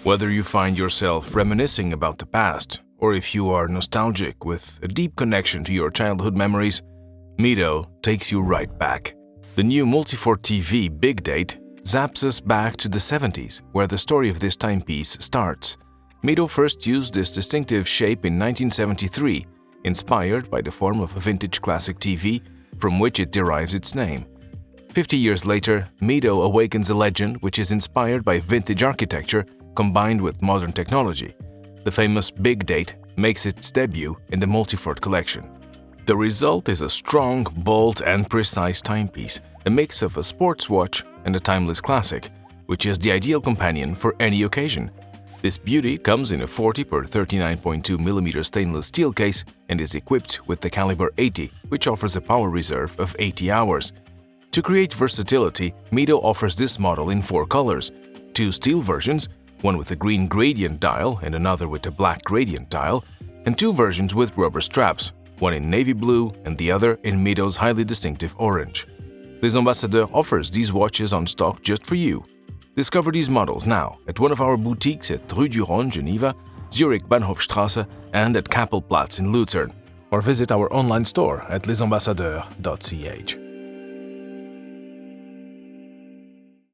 Whether you find yourself reminiscing about the past, or if you are nostalgic with a deep connection to your childhood memories, Mido takes you right back. The new Multifort TV Big Date zaps us back to the 70s, where the story of this timepiece starts. Mido first used this distinctive shape in 1973, inspired by the form of a vintage classic TV from which it derives its name. 50 years later, Mido awakens a legend which is inspired by vintage architecture combined with modern technology. The famous Big Date makes its debut in the Multifort collection. The result is a strong, bold and precise timepiece, a mix of a sports watch and a timeless classic, which is the ideal companion for any occasion. This beauty comes in a 40 x 39.2 mm stainless steel case and is equipped with the caliber 80, which offers a power reserve of 80 hours. To create versatility, Mido offers this model in 4 colors: 2 steel versions, one with a green gradient dial and another with a black gradient dial, and 2 versions with rubber straps, one in navy blue and the other in Mido's highly distinctive orange. Les Ambassadeurs offers these watches on stock just for you. Discover these models now at one of our boutiques at Rue du Rhône, Geneva, Zürich Bahnhofstrasse, and at Kapellplatz in Luzern, or visit our online store at lesambassadeurs.ch.